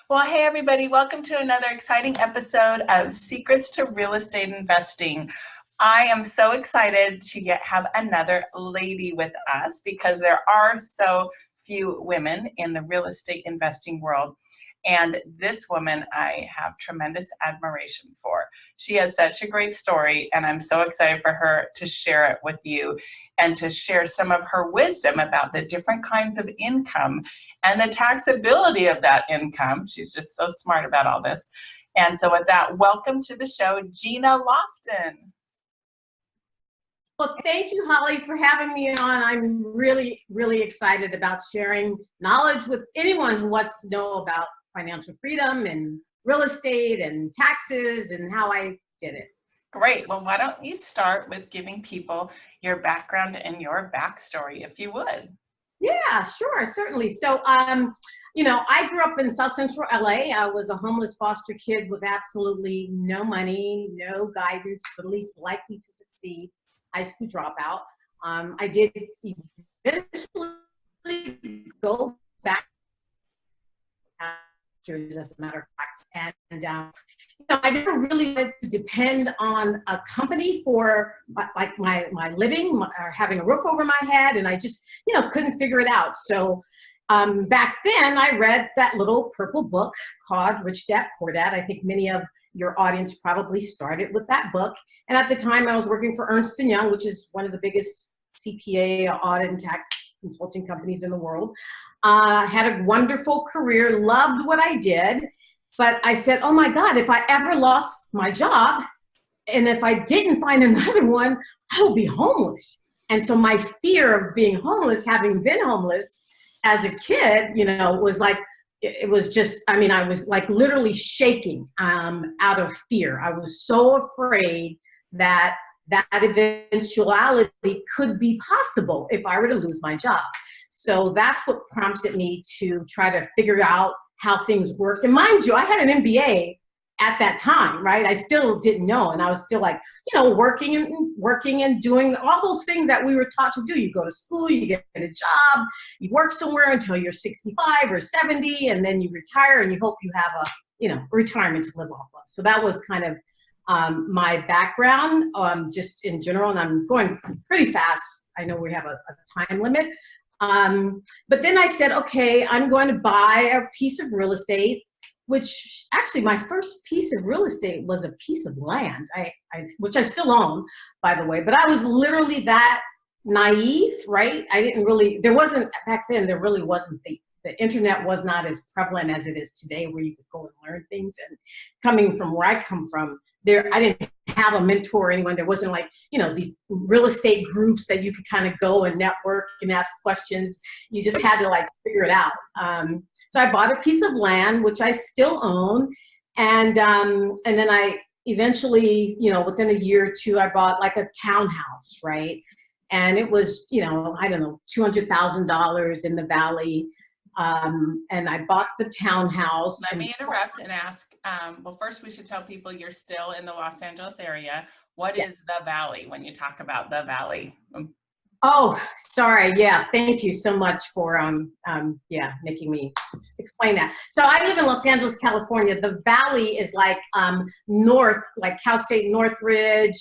Well, hey everybody, welcome to another exciting episode of Secrets to Real Estate Investing. I am so excited to have another lady with us because there are so few women in the real estate investing world. And this woman I have tremendous admiration for. She has such a great story, and I'm so excited for her to share it with you and to share some of her wisdom about the different kinds of income and the taxability of that income. She's just so smart about all this. And so with that, welcome to the show, Gena Lofton. Well, thank you, Holly, for having me on. I'm really, really excited about sharing knowledge with anyone who wants to know about financial freedom and real estate and taxes and how I did it. Great. Well, why don't you start with giving people your background and your backstory, if you would. Yeah, sure, certainly. So, I grew up in South Central LA. I was a homeless foster kid with absolutely no money, no guidance, but at least likely to succeed, high school dropout. I did eventually go back as a matter of fact, and I never really wanted to depend on a company for my living or having a roof over my head, and I just couldn't figure it out. So back then I read that little purple book called Rich Dad Poor Dad. I think many of your audience probably started with that book, and at the time I was working for Ernst & Young, which is one of the biggest CPA audit and tax consulting companies in the world. Had a wonderful career, loved what I did, but I said, oh my God, if I ever lost my job and if I didn't find another one, I will be homeless. And so my fear of being homeless, having been homeless as a kid, was like, it was just, I was like literally shaking out of fear. I was so afraid that eventuality could be possible if I were to lose my job. So that's what prompted me to try to figure out how things worked. And mind you, I had an MBA at that time, right? I still didn't know. And I was still like, working and doing all those things that we were taught to do. You go to school, you get a job, you work somewhere until you're 65 or 70, and then you retire and you hope you have a retirement to live off of. So that was kind of my background, just in general, and I'm going pretty fast. I know we have a time limit. But then I said, okay, I'm going to buy a piece of real estate, which actually my first piece of real estate was a piece of land, which I still own, by the way, but I was literally that naive, right? Back then, there really wasn't the internet was not as prevalent as it is today, where you could go and learn things. And coming from where I come from, I didn't have a mentor or anyone. There wasn't these real estate groups that you could kind of go and network and ask questions. You just had to figure it out. So I bought a piece of land, which I still own. And then I eventually, within a year or two, I bought like a townhouse, right? And it was, I don't know, $200,000 in the Valley. And I bought the townhouse. Let me interrupt and ask, well, first we should tell people you're still in the Los Angeles area. What is the Valley when you talk about the Valley? Oh, sorry. Yeah. Thank you so much for, making me explain that. So I live in Los Angeles, California. The Valley is like north, like Cal State Northridge.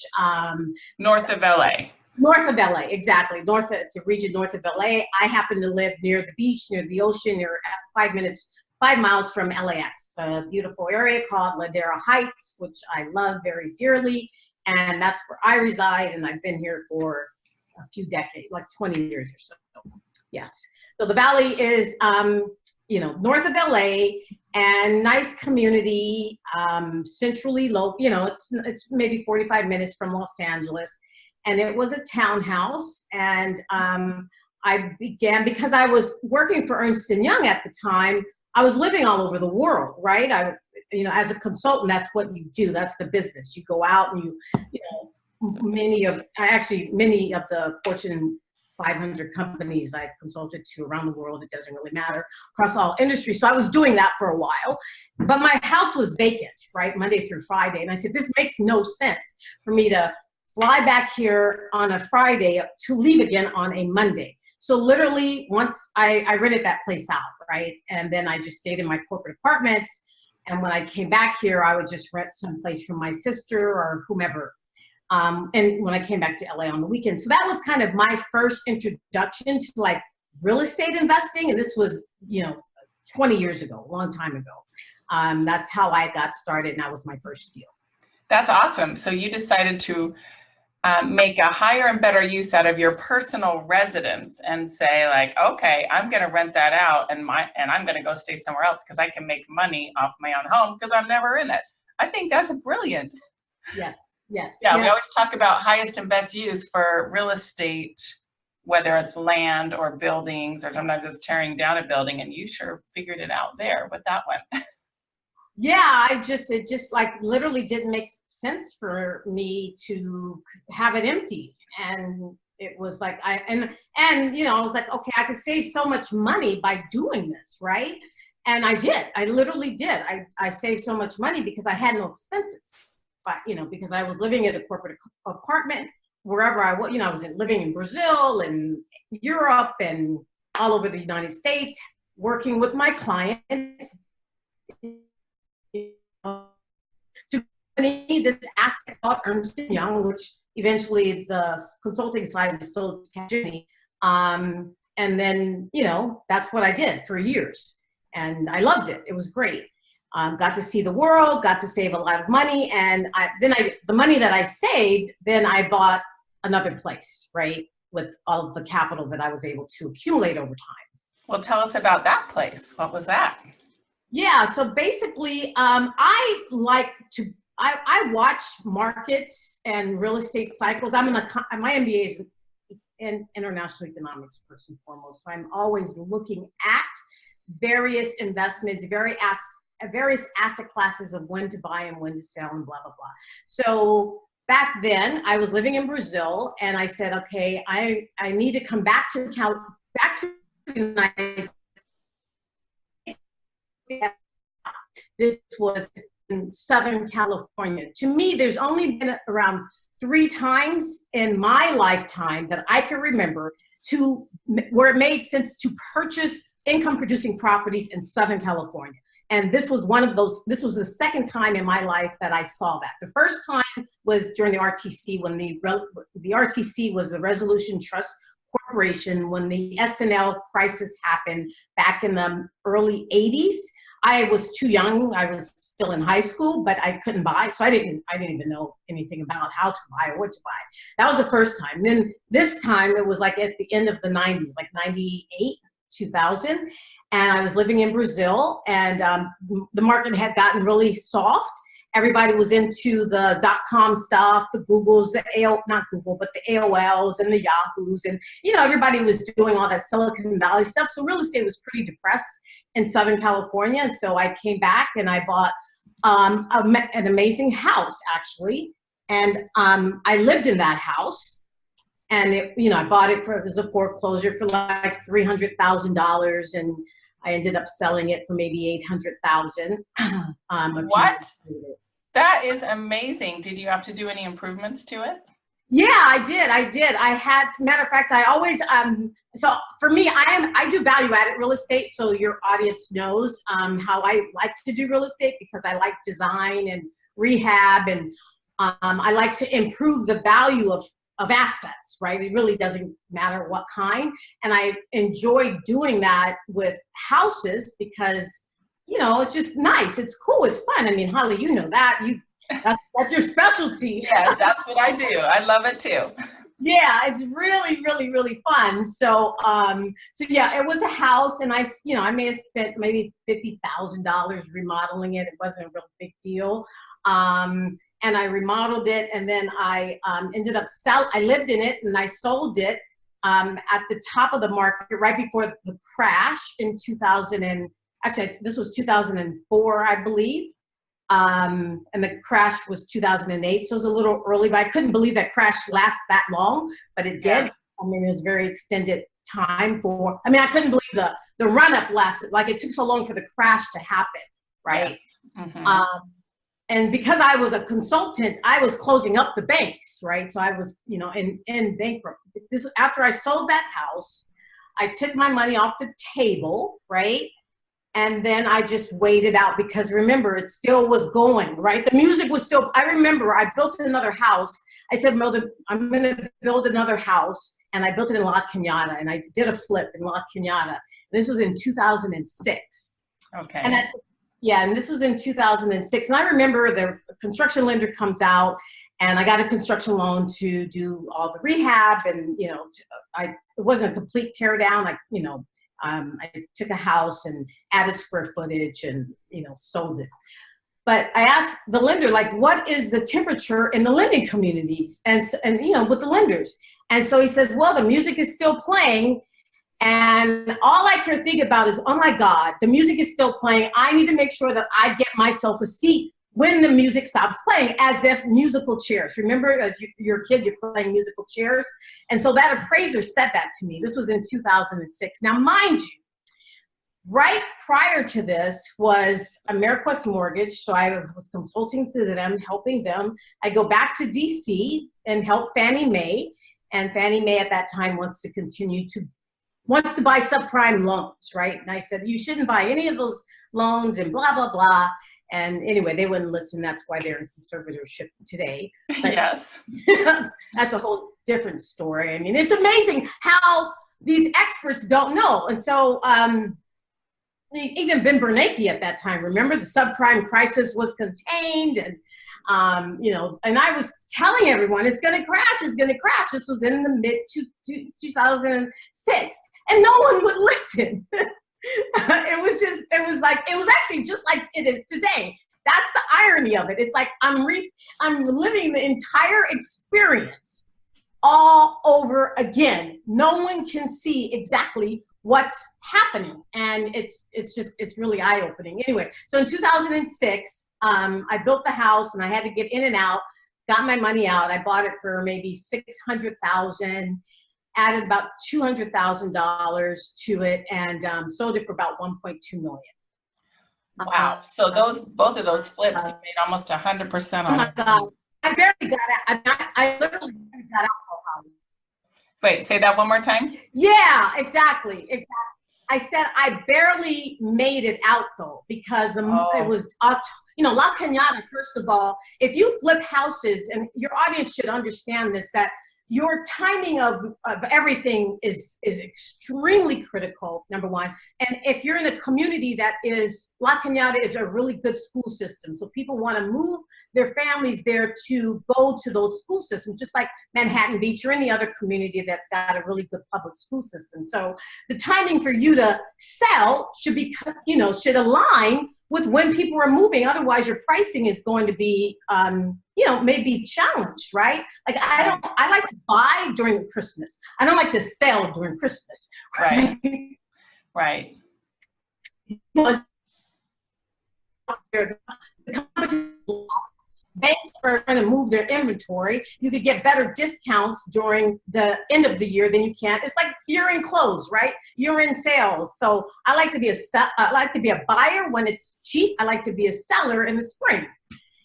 North of LA. North of LA, exactly. It's a region north of LA. I happen to live near the beach, near the ocean, near 5 miles from LAX. A beautiful area called Ladera Heights, which I love very dearly. And that's where I reside. And I've been here for a few decades, like 20 years or so. Yes. So the Valley is, north of LA, and nice community, centrally low, it's maybe 45 minutes from Los Angeles. And it was a townhouse, and I began, because I was working for Ernst & Young at the time, I was living all over the world, right? As a consultant, that's what you do. That's the business. You go out and many of the Fortune 500 companies I've consulted to around the world, it doesn't really matter, across all industries. So I was doing that for a while, but my house was vacant, right? Monday through Friday. And I said, this makes no sense for me to fly back here on a Friday to leave again on a Monday. So literally once I rented that place out, right? And then I just stayed in my corporate apartments. And when I came back here, I would just rent someplace from my sister or whomever. And when I came back to LA on the weekend. So that was kind of my first introduction to like real estate investing. And this was, 20 years ago, a long time ago. That's how I got started. And that was my first deal. That's awesome. So you decided to make a higher and better use out of your personal residence and say like, okay, I'm going to rent that out and I'm going to go stay somewhere else because I can make money off my own home because I'm never in it. I think that's brilliant. Yes. Yes. Yeah, we always talk about highest and best use for real estate, whether it's land or buildings, or sometimes it's tearing down a building, and you sure figured it out there with that one. Yeah, it just like literally didn't make sense for me to have it empty. And it was like, I was like, okay, I could save so much money by doing this, right? And I did, I literally did. I saved so much money because I had no expenses. But, because I was living in a corporate apartment wherever I was, I was living in Brazil and Europe and all over the United States, working with my clients to this asset called Ernst & Young, which eventually the consulting side was sold to Gena. And then, that's what I did for years. And I loved it. It was great. Got to see the world, got to save a lot of money. And the money that I saved, then I bought another place, right? With all of the capital that I was able to accumulate over time. Well, tell us about that place. What was that? Yeah, so basically, I watch markets and real estate cycles. My MBA is in international economics first and foremost. So I'm always looking at various investments, various asset classes of when to buy and when to sell and blah, blah, blah. So back then I was living in Brazil and I said, okay, I need to come back to the United States. This was in Southern California. To me, there's only been around 3 times in my lifetime that I can remember where it made sense to purchase income producing properties in Southern California. And this was one of those. This was the second time in my life that I saw that. The first time was during the RTC, when the RTC was the Resolution Trust Corporation, when the S&L crisis happened back in the early 80s. I was too young. I was still in high school, but I couldn't buy. So I didn't even know anything about how to buy or what to buy. That was the first time. And then this time it was like at the end of the 90s, like 98, 2000. And I was living in Brazil, and the market had gotten really soft. Everybody was into the .com stuff, the Googles, not Google, but the AOLs and the Yahoos. And, everybody was doing all that Silicon Valley stuff. So real estate was pretty depressed in Southern California. And so I came back and I bought an amazing house, actually. And I lived in that house. And, I bought it as a foreclosure for like $300,000. And I ended up selling it for maybe $800,000. What? That is amazing. Did you have to do any improvements to it? Yeah, I did. Matter of fact, I always, so for me, I do value added real estate. So your audience knows how I like to do real estate, because I like design and rehab, and I like to improve the value of assets, right? It really doesn't matter what kind. And I enjoy doing that with houses because, it's just nice. It's cool. It's fun. I mean, Holly, you know that. That's your specialty. Yes, that's what I do. I love it too. Yeah, it's really, really, really fun. So, yeah, it was a house, and I may have spent maybe $50,000 remodeling it. It wasn't a real big deal. And I remodeled it, and then I ended up I lived in it, and I sold it at the top of the market right before the crash in 2000. Actually, this was 2004, I believe. And the crash was 2008, so it was a little early, but I couldn't believe that crash lasted that long, but it did. I mean, it was very extended time I couldn't believe the run-up lasted, like it took so long for the crash to happen, right? Yes. Mm-hmm. And because I was a consultant, I was closing up the banks, right? So I was, in bankrupt. After I sold that house, I took my money off the table, right? And then I just waited out because remember, it still was going, right? The music was still, I remember I built another house. I said, Mother, I'm going to build another house. And I built it in La Cañada, and I did a flip in La Cañada. This was in 2006. Okay. And and this was in 2006. And I remember the construction lender comes out, and I got a construction loan to do all the rehab. And, you know, it wasn't a complete tear down. I took a house and added square footage and, you know, sold it. But I asked the lender, like, what is the temperature in the lending communities and you know, with the lenders? And so he says, well, the music is still playing. And all I can think about is, oh my God, the music is still playing. I need to make sure that I get myself a seat when the music stops playing, as if musical chairs. Remember, as you're a kid, you're playing musical chairs. And so that appraiser said that to me. This was in 2006. Now, mind you, right prior to this was AmeriQuest Mortgage. So I was consulting to them, helping them. I go back to DC and help Fannie Mae. And Fannie Mae at that time wants to buy subprime loans, right? And I said, you shouldn't buy any of those loans and blah, blah, blah. And anyway, they wouldn't listen. That's why they're in conservatorship today. But yes. That's a whole different story. I mean, it's amazing how these experts don't know. And so even Ben Bernanke at that time, remember the subprime crisis was contained, and you know, and I was telling everyone it's going to crash, it's going to crash. This was in the mid 2006, and no one would listen. It was actually just like it is today. That's the irony of it. It's like I'm living the entire experience all over again. No one can see exactly what's happening, and it's really eye-opening. Anyway, so in 2006, I built the house, and I had to get in and out. Got my money out. I bought it for maybe $600,000. Added about $200,000 to it, and sold it for about 1.2 million. Wow! So both of those flips, you made almost 100% on. Oh my God! I barely got out. I literally got out for a while. Wait, say that one more time. Yeah, exactly. I said I barely made it out though, because it was, you know, La Cañada. First of all, if you flip houses, and your audience should understand this, that your timing of everything is extremely critical, number one. And if you're in a community that is, La Cañada is a really good school system. So people want to move their families there to go to those school systems, just like Manhattan Beach or any other community that's got a really good public school system. So the timing for you to sell should be, you know, should align with when people are moving. Otherwise your pricing is going to be, you know, maybe challenged, right? Like I like to buy during Christmas. I don't like to sell during Christmas. Right. Right. Banks are trying to move their inventory. You could get better discounts during the end of the year than you can. It's like year-end close, right? Year-end sales. So I like to be a buyer when it's cheap. I like to be a seller in the spring.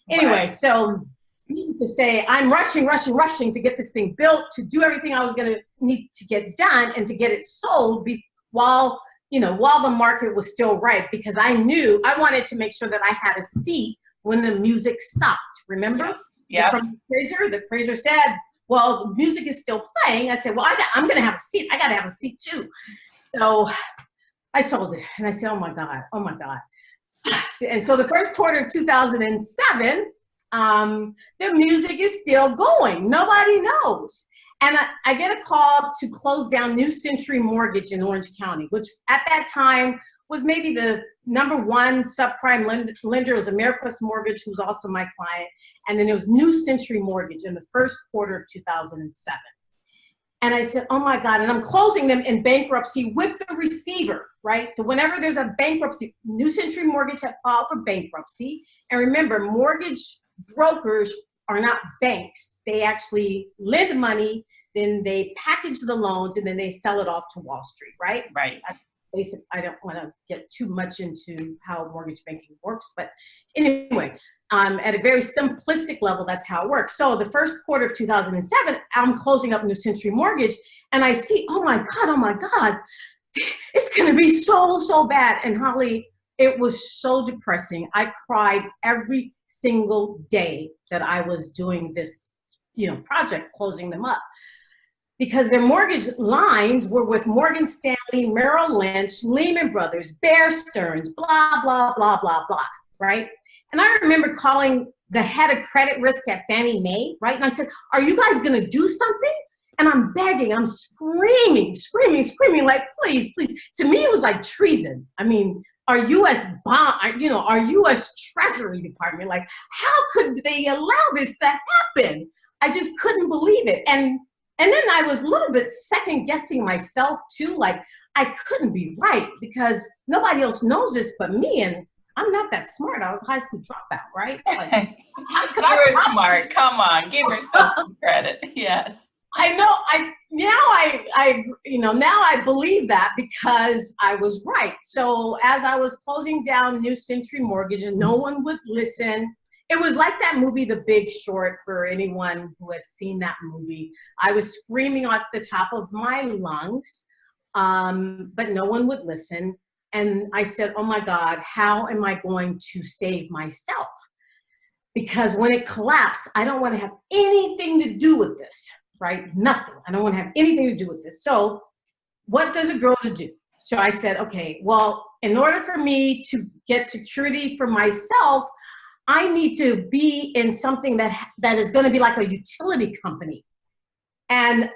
Anyway, right. So needless to say, I'm rushing to get this thing built, to do everything I was going to need to get done, and to get it sold while the market was still ripe, because I knew I wanted to make sure that I had a seat when the music stopped. Remember? Yes. From the appraiser said, well, the music is still playing. I said, well, I'm going to have a seat. I got to have a seat too. So I sold it, and I said, oh my God. And so the first quarter of 2007, the music is still going. Nobody knows. And I get a call to close down New Century Mortgage in Orange County, which at that time was maybe the #1 subprime lender. It was AmeriQuest Mortgage, who was also my client. And then it was New Century Mortgage in the first quarter of 2007. And I said, oh my God, and I'm closing them in bankruptcy with the receiver, right? So whenever there's a bankruptcy, New Century Mortgage had filed for bankruptcy. And remember, mortgage brokers are not banks. They actually lend money, then they package the loans, and then they sell it off to Wall Street, right? Right. basic, I don't want to get too much into how mortgage banking works, but anyway, at a very simplistic level, that's how it works. So the first quarter of 2007, I'm closing up New Century Mortgage, and I see, oh my God, it's going to be so bad. And Holly, it was so depressing. I cried every single day that I was doing this, project, closing them up. Because their mortgage lines were with Morgan Stanley, Merrill Lynch, Lehman Brothers, Bear Stearns, blah, blah, blah, blah, blah, right? And I remember calling the head of credit risk at Fannie Mae, right? And I said, are you guys gonna do something? And I'm begging, I'm screaming, like, please. To me, it was like treason. I mean, our U.S. our U.S. Treasury Department, like, how could they allow this to happen? I just couldn't believe it. And then I was a little bit second guessing myself too, like I couldn't be right because nobody else knows this but me, and I'm not that smart. I was a high school dropout, right? Like, you were smart. Come on, give yourself some credit. Yes. I know. Now I believe that because I was right. So as I was closing down New Century Mortgage and no one would listen, it was like that movie, The Big Short, for anyone who has seen that movie. I was screaming at the top of my lungs, but no one would listen. And I said, oh my God, how am I going to save myself? Because when it collapsed, I don't want to have anything to do with this, right? Nothing. I don't want to have anything to do with this. So what does a girl to do? So I said, okay, well, in order for me to get security for myself, I need to be in something that is going to be like a utility company. And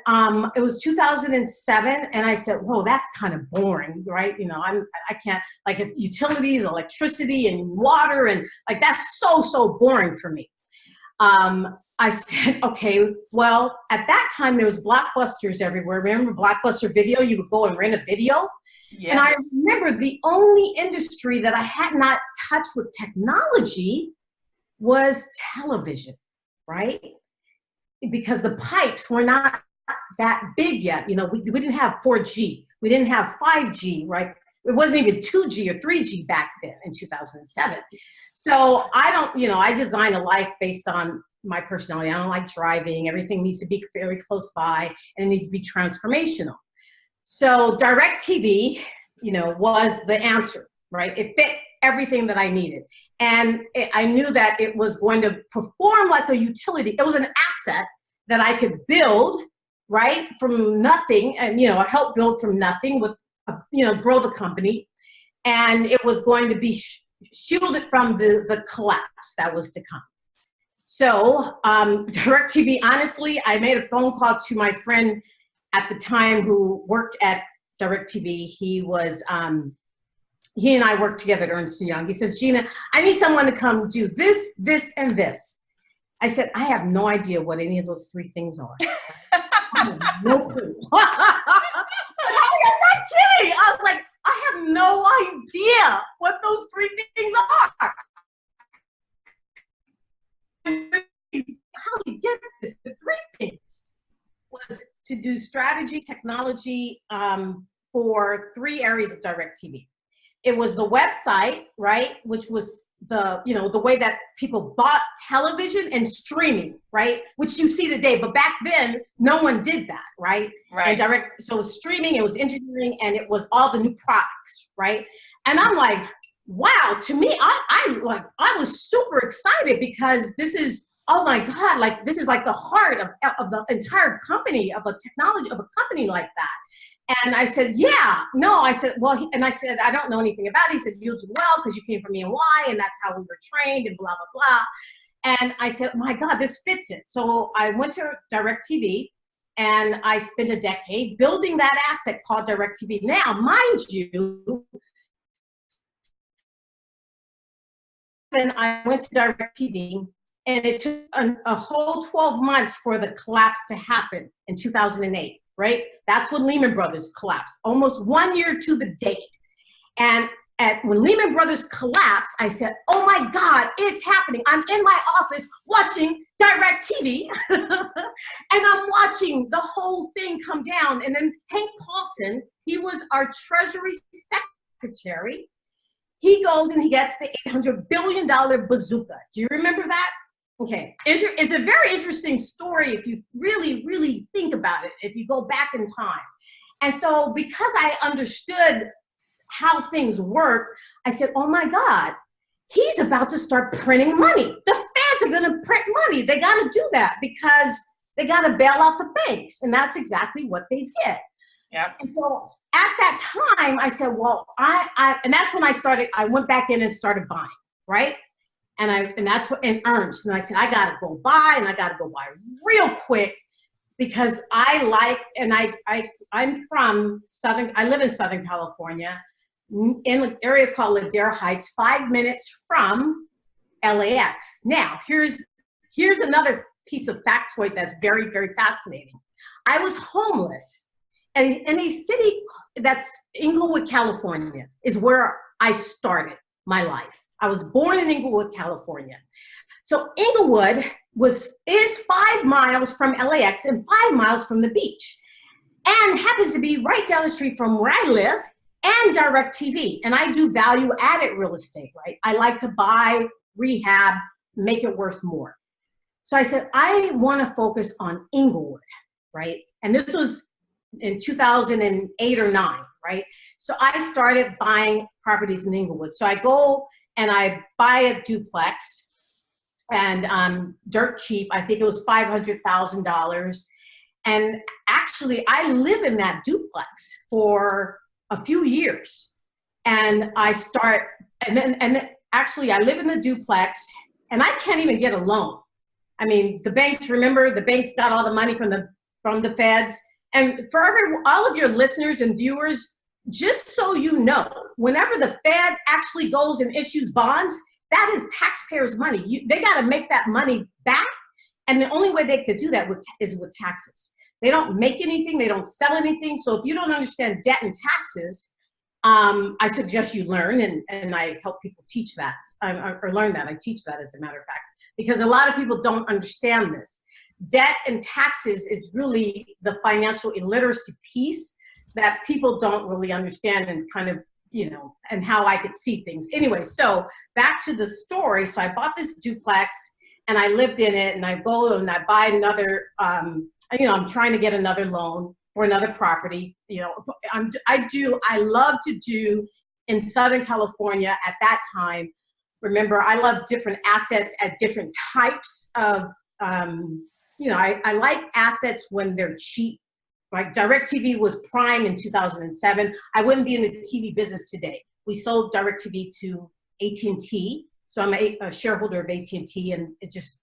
it was 2007, and I said, whoa, that's kind of boring, right? I can't, like, utilities, electricity, and water, and like, that's so boring for me. I said, okay, well, at that time, there was Blockbusters everywhere. Remember Blockbuster Video? You would go and rent a video. Yes. And I remember the only industry that I had not touched with technology was television, right? Because the pipes were not that big yet. We didn't have 4G. We didn't have 5G, right? It wasn't even 2G or 3G back then in 2007. So I design a life based on my personality. I don't like driving. Everything needs to be very close by, and it needs to be transformational. So DirecTV, was the answer, right? It fit everything that I needed. And I knew that it was going to perform like a utility. It was an asset that I could build, right, from nothing, and, help build from nothing with, grow the company. And it was going to be shielded from the collapse that was to come. So DirecTV, honestly, I made a phone call to my friend at the time who worked at DirecTV. He and I worked together at Ernst & Young. He says, Gena, I need someone to come do this, this, and this. I said, I have no idea what any of those three things are. I have no clue. I'm not kidding. I was like, I have no idea what those three things are. How do you get this? The three things was to do strategy, technology for 3 areas of DirecTV. It was the website, right, which was the way that people bought television and streaming, right, which you see today. But back then, no one did that, right? Right. And so it was streaming, it was engineering, and it was all the new products, right? And I'm like, wow, to me, I was super excited because this is, oh my God, like this is like the heart of the entire company, of a technology, of a company like that. And I said, yeah, no, I said, well, and I said, I don't know anything about it. He said, you'll do well because you came from E&Y and that's how we were trained and blah, blah, blah. And I said, my God, this fits it. So I went to DirecTV and I spent a decade building that asset called DirecTV. Now, mind you, then I went to DirecTV and it took a whole 12 months for the collapse to happen in 2008. Right? That's when Lehman Brothers collapsed, almost 1 year to the date. And when Lehman Brothers collapsed, I said, oh my God, it's happening. I'm in my office watching DirecTV and I'm watching the whole thing come down. And then Hank Paulson, he was our Treasury Secretary. He goes and he gets the $800 billion bazooka. Do you remember that? Okay, it's a very interesting story if you really, really think about it, if you go back in time. And so because I understood how things work, I said, oh my God, he's about to start printing money. The feds are gonna print money. They gotta do that because they gotta bail out the banks. And that's exactly what they did. Yeah. And so at that time, I said, well, and that's when I went back in and started buying, right? And that's what, in earnest. And I said, I gotta go buy, and I gotta go buy real quick because I'm from I live in Southern California, in an area called Ladera Heights, 5 minutes from LAX. Now, here's another piece of factoid that's very, very fascinating. I was homeless in a city that's Inglewood, California, is where I started my life. I was born in Inglewood, California. So Inglewood is 5 miles from LAX and 5 miles from the beach, and happens to be right down the street from where I live and DirecTV. And I do value-added real estate, right? I like to buy, rehab, make it worth more. So I said, I want to focus on Inglewood, right? And this was in 2008 or 9, right? So I started buying properties in Inglewood. So I go and I buy a duplex, and dirt cheap. I think it was $500,000. And actually, I live in that duplex for a few years. And then actually I live in the duplex, and I can't even get a loan. I mean, the banks got all the money from the feds. And for all of your listeners and viewers, just so you know, whenever the Fed actually goes and issues bonds, that is taxpayers' money. They got to make that money back, and the only way they could do that is with taxes. They don't make anything, they don't sell anything. So if you don't understand debt and taxes, I suggest you learn, and I help people teach that, or learn that. I teach that, as a matter of fact, because a lot of people don't understand this. Debt and taxes is really the financial illiteracy piece that people don't really understand, and kind of, and how I could see things. Anyway, so back to the story. So I bought this duplex and I lived in it, and I go and I buy another, I'm trying to get another loan for another property. I love to do in Southern California at that time. Remember, I love different assets at different types of, I like assets when they're cheap. Like DirecTV was prime in 2007. I wouldn't be in the TV business today. We sold DirecTV to AT&T. So I'm a shareholder of AT&T, and it just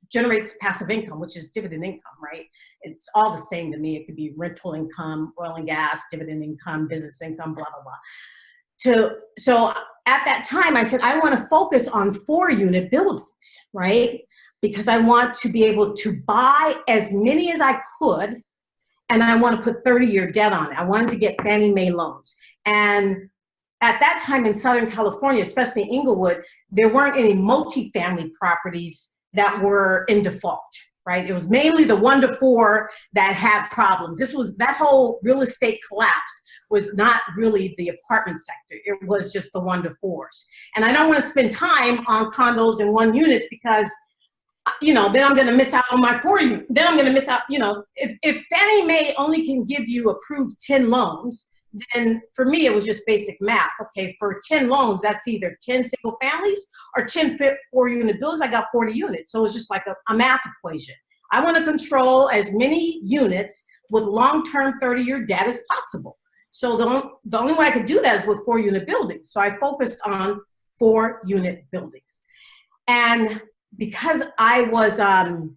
generates passive income, which is dividend income, right? It's all the same to me. It could be rental income, oil and gas, dividend income, business income, blah, blah, blah. So at that time, I said, I want to focus on 4-unit buildings, right? Because I want to be able to buy as many as I could, and I want to put 30-year debt on it. I wanted to get Fannie Mae loans. And at that time in Southern California, especially Inglewood, there weren't any multifamily properties that were in default, right? It was mainly the 1 to 4 that had problems. That whole real estate collapse was not really the apartment sector. It was just the 1 to 4s. And I don't want to spend time on condos and 1 units because then I'm going to miss out on my 4 unit. Then I'm going to miss out, if Fannie Mae only can give you approved 10 loans, then for me, it was just basic math. Okay, for 10 loans, that's either 10 single families or 10 4-unit buildings. I got 40 units. So it's just like a math equation. I want to control as many units with long-term 30-year debt as possible. So the only way I could do that is with 4-unit buildings. So I focused on 4-unit buildings. And because I was, I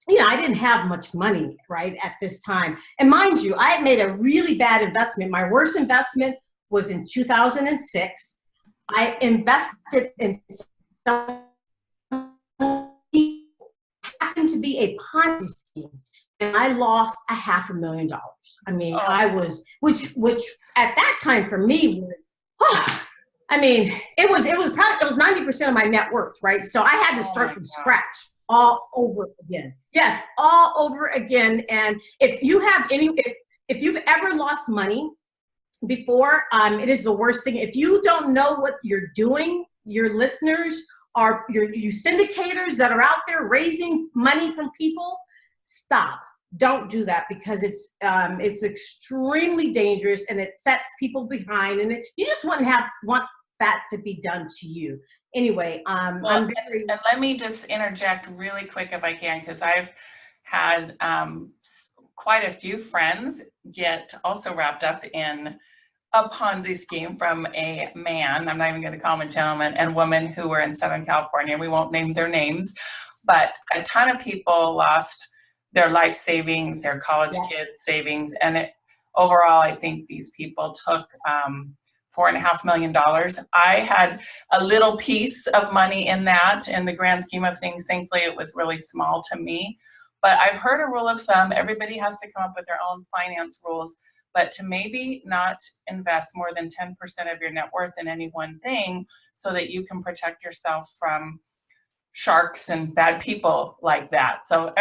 didn't have much money, right, at this time. And mind you, I had made a really bad investment. My worst investment was in 2006. I invested in happened to be a Ponzi scheme, and I lost $500,000. I mean, I was, which at that time for me was, I mean, it was 90% of my net worth, right? So I had to start from scratch all over again. Yes, all over again. And if you've ever lost money before, it is the worst thing. If you don't know what you're doing, your listeners are you syndicators that are out there raising money from people, stop. Don't do that, because it's extremely dangerous, and it sets people behind, and you just want that to be done to you. Anyway, and let me just interject really quick if I can, because I've had quite a few friends get also wrapped up in a Ponzi scheme from a man, I'm not even going to call him a gentleman, and woman who were in Southern California. We won't name their names, but a ton of people lost their life savings, their college kids' savings, and overall, I think these people took $4.5 million. I had a little piece of money in that. In the grand scheme of things, thankfully, it was really small to me. But I've heard a rule of thumb: everybody has to come up with their own finance rules, but to maybe not invest more than 10% of your net worth in any one thing, so that you can protect yourself from sharks and bad people like that. So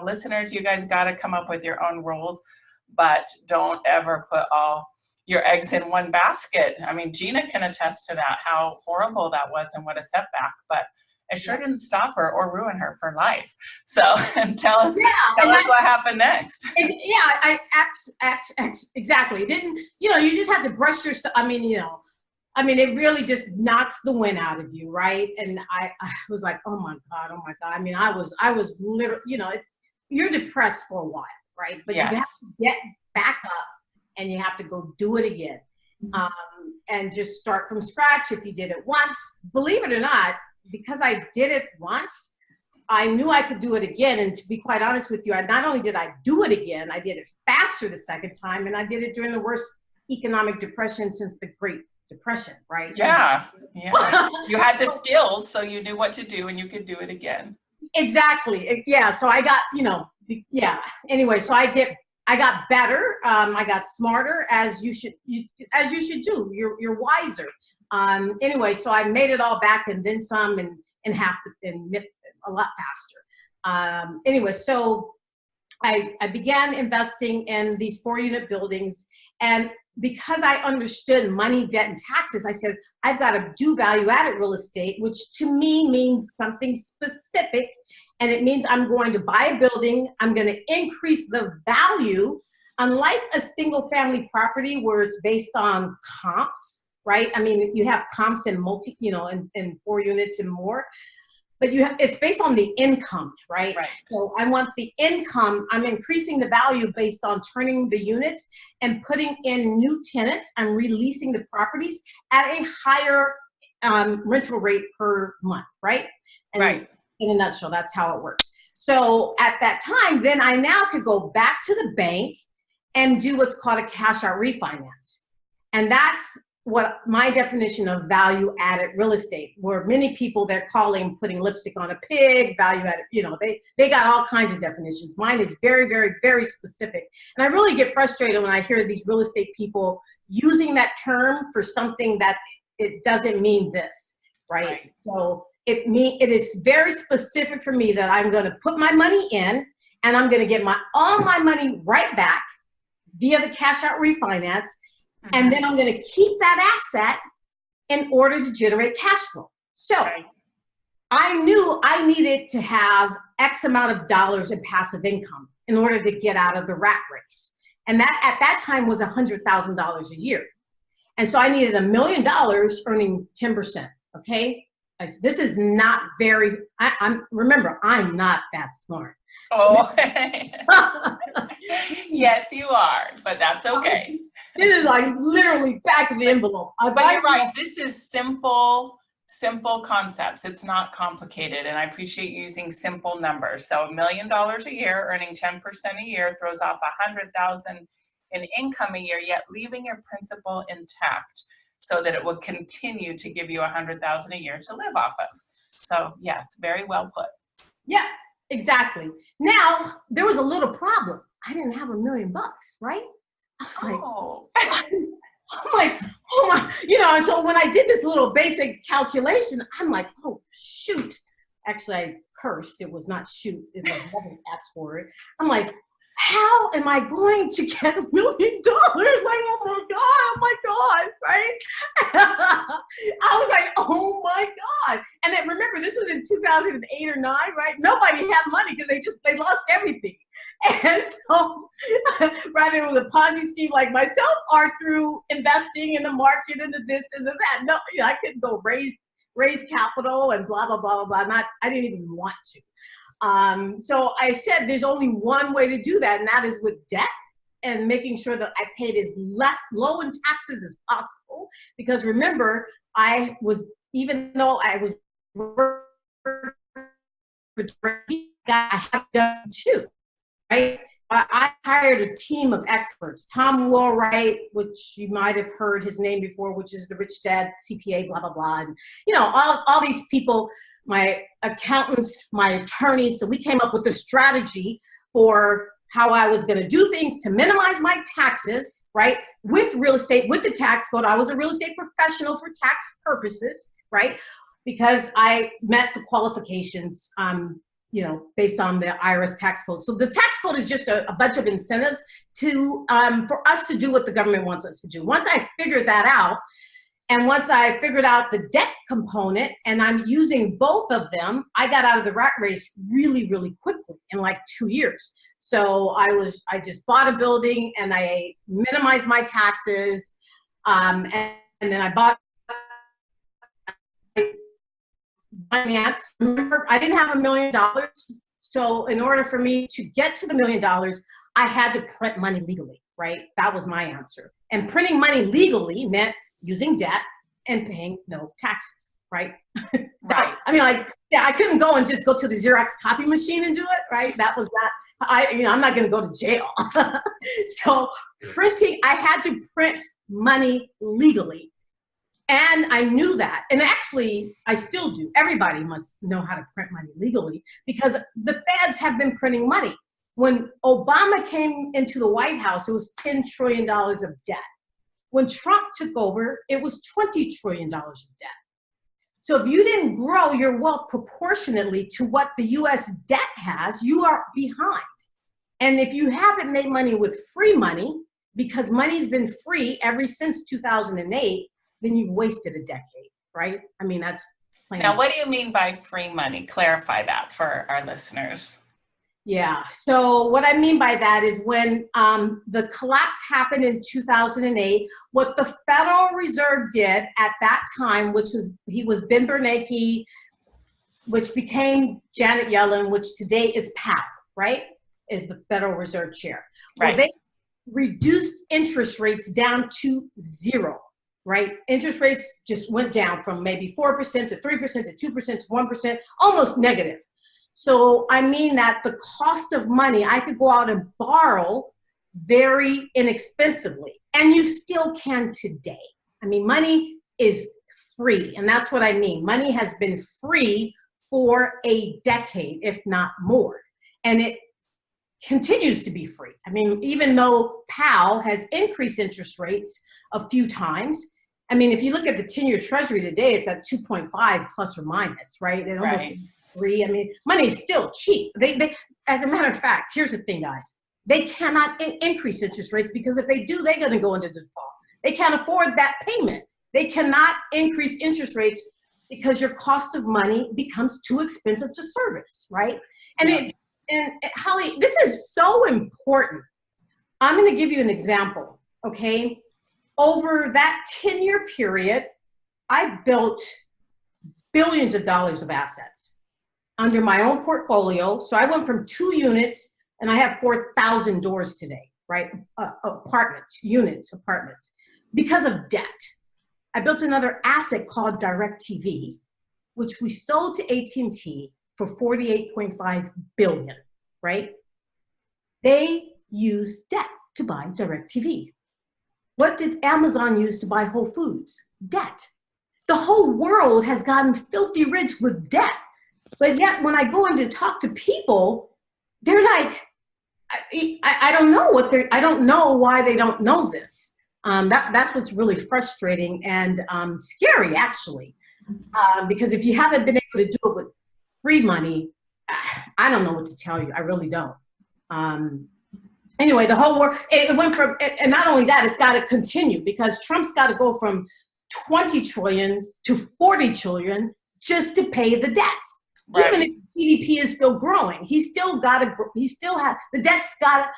listeners, you guys got to come up with your own rules, but don't ever put all your eggs in one basket. I mean, Gena can attest to that, how horrible that was and what a setback, but it sure didn't stop her or ruin her for life. So tell us what happened next. Exactly. It didn't, you just have to brush yourself. I mean, it really just knocks the wind out of you, right? And I was like, oh my God. I mean, I was literally, you're depressed for a while, right? But you have to get back up, and you have to go do it again. And just start from scratch. If you did it once, believe it or not, because I did it once, I knew I could do it again. And to be quite honest with you, not only did I do it again, I did it faster the second time, and I did it during the worst economic depression since the Great Depression, right? Yeah. You had the skills, so you knew what to do, and you could do it again. Exactly. Yeah. So I got, Anyway, so I got better. I got smarter, as you should do. You're wiser. Anyway, so I made it all back, and then some, and a lot faster. Anyway, so I began investing in these 4-unit buildings, and because I understood money, debt, and taxes, I said, I've got to do value-added real estate, which to me means something specific. And it means I'm going to buy a building, I'm going to increase the value, unlike a single-family property where it's based on comps, right? I mean, you have comps in in 4 units and more, but it's based on the income, right? So I want the income. I'm increasing the value based on turning the units and putting in new tenants. I'm releasing the properties at a higher rental rate per month, right? And in a nutshell, that's how it works. So at that time, then I now could go back to the bank and do what's called a cash out refinance. And that's what my definition of value added real estate, where many people, they're calling putting lipstick on a pig, value added, they got all kinds of definitions. Mine is very, very, very specific. And I really get frustrated when I hear these real estate people using that term for something that it doesn't mean this, right? So it is very specific for me that I'm going to put my money in, and I'm going to get all my money right back via the cash out refinance. And then I'm going to keep that asset in order to generate cash flow. So I knew I needed to have X amount of dollars in passive income in order to get out of the rat race. And that at that time was $100,000 a year. And so I needed $1 million earning 10%. Okay. This is not very, remember, I'm not that smart. Oh, yes, you are, but that's okay. This is like literally back of the envelope. But you're right. This is simple concepts. It's not complicated, and I appreciate using simple numbers. So $1 million a year, earning 10% a year, throws off $100,000 in income a year, yet leaving your principal intact, so that it will continue to give you $100,000 a year to live off of. So yes, very well put. Yeah. Exactly. Now, there was a little problem. I didn't have $1 million, right? I was like, I'm like, oh my You know, and so when I did this little basic calculation, I'm like, oh, shoot. Actually, I cursed. It was not shoot. It was another S word. I'm like, how am I going to get $1 million? Like, oh my God, right? I was like, oh my God. And then remember, this was in 2008 or 9, right? Nobody had money because they lost everything. And so rather it was a Ponzi scheme like myself or through investing in the market into this and the that. No, you know, I couldn't go raise capital and blah, blah, blah, blah, blah. I didn't even want to. So I said there's only one way to do that, and that is with debt and making sure that I paid as low in taxes as possible. Because remember, even though I was I have done too, right? I hired a team of experts. Tom Wheelwright, which you might have heard his name before, which is the Rich Dad CPA, blah, blah, blah. And, you know, all these people, my accountants, my attorneys. So we came up with a strategy for how I was going to do things to minimize my taxes, right? With real estate, with the tax code. I was a real estate professional for tax purposes, right? Because I met the qualifications, you know, based on the IRS tax code. So the tax code is just a bunch of incentives to for us to do what the government wants us to do. Once I figured that out, and once I figured out the debt component, and I'm using both of them, I got out of the rat race really, really quickly in like 2 years. So I just bought a building and I minimized my taxes, and then I bought finance. Remember, I didn't have $1 million. So in order for me to get to the $1 million, I had to print money legally, right? That was my answer. And printing money legally meant using debt and paying no taxes, right? Right. I mean, like, yeah, I couldn't go and just go to the Xerox copy machine and do it, right? That was not, you know, I'm not going to go to jail. So printing, I had to print money legally. And I knew that. And actually, I still do. Everybody must know how to print money legally because the feds have been printing money. When Obama came into the White House, it was $10 trillion of debt. When Trump took over, it was $20 trillion of debt. So if you didn't grow your wealth proportionately to what the US debt has, you are behind. And if you haven't made money with free money, because money's been free ever since 2008, then you've wasted a decade, right? I mean, that's plain. Now, what do you mean by free money? Clarify that for our listeners. Yeah, so what I mean by that is when the collapse happened in 2008, what the Federal Reserve did at that time, he was Ben Bernanke, which became Janet Yellen, which today is Powell, right? Is the Federal Reserve Chair. Right. Well, they reduced interest rates down to 0. Right? Interest rates just went down from maybe 4% to 3% to 2% to 1%, almost negative. So I mean that the cost of money, I could go out and borrow very inexpensively, and you still can today. I mean, money is free, and that's what I mean. Money has been free for a decade, if not more, and it continues to be free. I mean, even though Powell has increased interest rates a few times, I mean, if you look at the 10-year Treasury today, it's at 2.5 plus or minus, right? It almost 3. I mean, money is still cheap. They, as a matter of fact, here's the thing, guys. They cannot increase interest rates because if they do, they're going to go into default. They can't afford that payment. They cannot increase interest rates because your cost of money becomes too expensive to service, right? And Holly, this is so important. I'm going to give you an example, okay? Over that 10-year period, I built billions of dollars of assets under my own portfolio. So I went from 2 units, and I have 4,000 doors today, right? Apartments, because of debt. I built another asset called DirecTV, which we sold to AT&T for $48.5 billion, right? They used debt to buy DirecTV. What did Amazon use to buy Whole Foods? Debt. The whole world has gotten filthy rich with debt. But yet when I go in to talk to people, they're like, I don't know I don't know why they don't know this. That's what's really frustrating and scary, actually, because if you haven't been able to do it with free money, I don't know what to tell you. I really don't. Anyway, the whole world, it went from, and not only that, it's got to continue because Trump's got to go from 20 trillion to 40 trillion just to pay the debt. Right. Even if GDP is still growing, he's still got to, he still has, the debt's got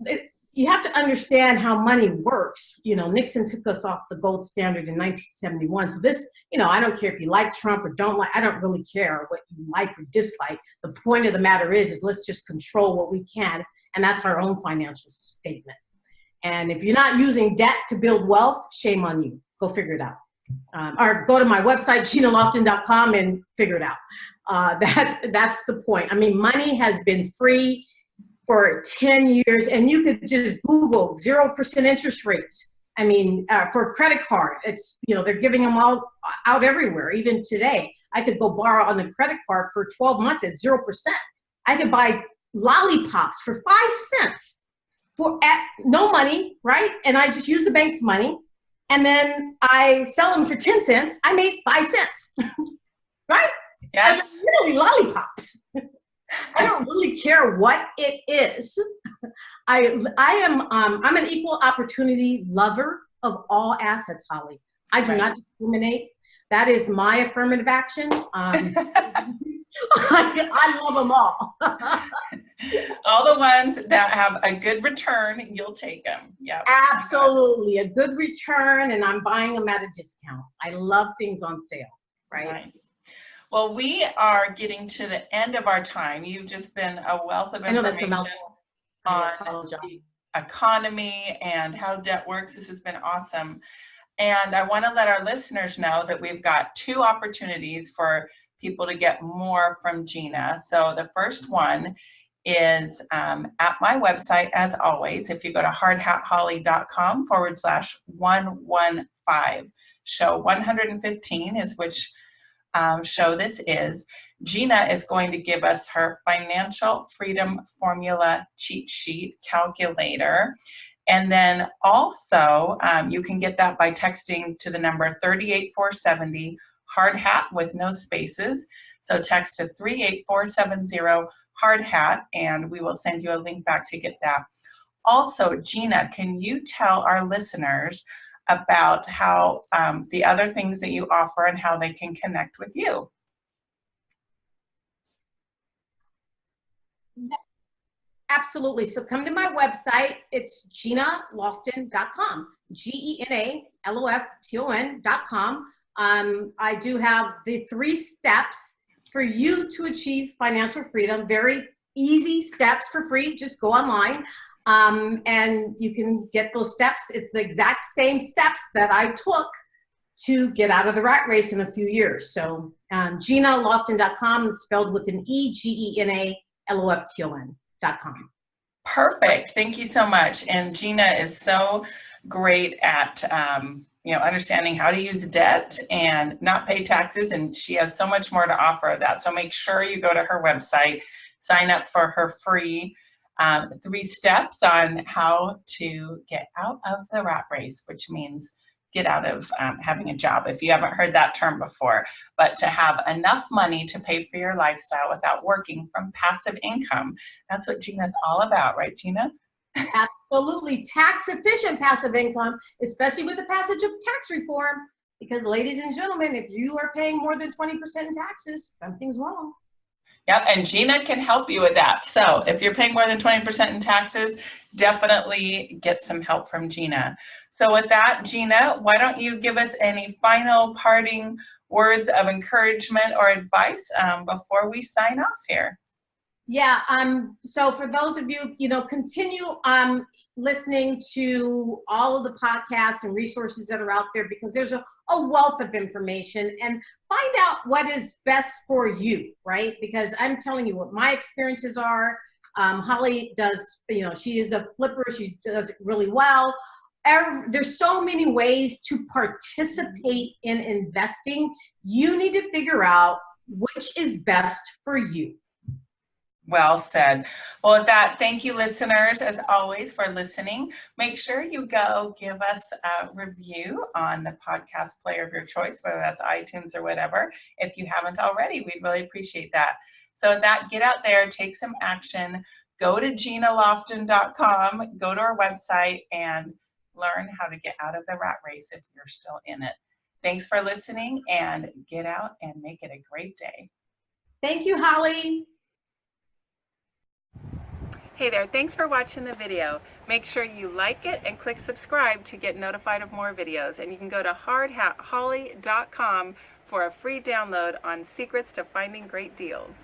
to, you have to understand how money works. You know, Nixon took us off the gold standard in 1971. So this, you know, I don't care if you like Trump or don't like, I don't really care what you like or dislike. The point of the matter is let's just control what we can. And that's our own financial statement. And if you're not using debt to build wealth, shame on you. Go figure it out. Or go to my website, GenaLofton.com, and figure it out. That's the point. I mean, money has been free for 10 years, and you could just Google 0% interest rates. I mean, for a credit card, it's, you know, they're giving them all out everywhere. Even today, I could go borrow on the credit card for 12 months at 0%. I could buy lollipops for 5 cents at no money, right? And I just use the bank's money, and then I sell them for 10 cents. I made 5 cents, right? Yes. I mean, literally lollipops. I don't really care what it is. I'm an equal opportunity lover of all assets, Holly. I do not discriminate. That is my affirmative action. I love them all. All the ones that have a good return, you'll take them. Yeah. Absolutely. A good return, and I'm buying them at a discount. I love things on sale, right? Nice. Well, we are getting to the end of our time. You've just been a wealth of information on the economy and how debt works. This has been awesome. And I want to let our listeners know that we've got 2 opportunities for people to get more from Gena. So the first one is at my website, as always. If you go to hardhatholly.com/115, show 115 is which show this is. Gena is going to give us her financial freedom formula cheat sheet calculator. And then also you can get that by texting to the number 38470 hard hat with no spaces. So text to 38470 hard hat and we will send you a link back to get that. Also, Gena, can you tell our listeners about how the other things that you offer and how they can connect with you? Absolutely. So come to my website. It's GenaLofton.com. GenaLofton.com. I do have the 3 steps for you to achieve financial freedom. Very easy steps for free. Just go online. And you can get those steps. It's the exact same steps that I took to get out of the rat race in a few years. So GenaLofton.com is spelled with an E, GenaLofton.com. Perfect. Thank you so much. And Gena is so great at understanding how to use debt and not pay taxes. And she has so much more to offer of that. So make sure you go to her website, sign up for her free 3 steps on how to get out of the rat race, which means get out of having a job, if you haven't heard that term before, but to have enough money to pay for your lifestyle without working from passive income. That's what Gena's all about, right, Gena? Absolutely. Tax efficient passive income, especially with the passage of tax reform, because ladies and gentlemen, if you are paying more than 20% in taxes, something's wrong. Yep, and Gena can help you with that. So if you're paying more than 20% in taxes, definitely get some help from Gena. So with that, Gena, why don't you give us any final parting words of encouragement or advice before we sign off here? Yeah, so for those of you, continue listening to all of the podcasts and resources that are out there, because there's a wealth of information, and find out what is best for you, right? Because I'm telling you what my experiences are. Holly does, she is a flipper. She does it really well. There's so many ways to participate in investing. You need to figure out which is best for you. Well said. Well, with that, thank you, listeners, as always, for listening. Make sure you go give us a review on the podcast player of your choice, whether that's iTunes or whatever. If you haven't already, we'd really appreciate that. So with that, get out there, take some action, go to genalofton.com, go to our website, and learn how to get out of the rat race if you're still in it. Thanks for listening, and get out and make it a great day. Thank you, Holly. Hey there, thanks for watching the video. Make sure you like it and click subscribe to get notified of more videos. And you can go to hardhatholly.com for a free download on secrets to finding great deals.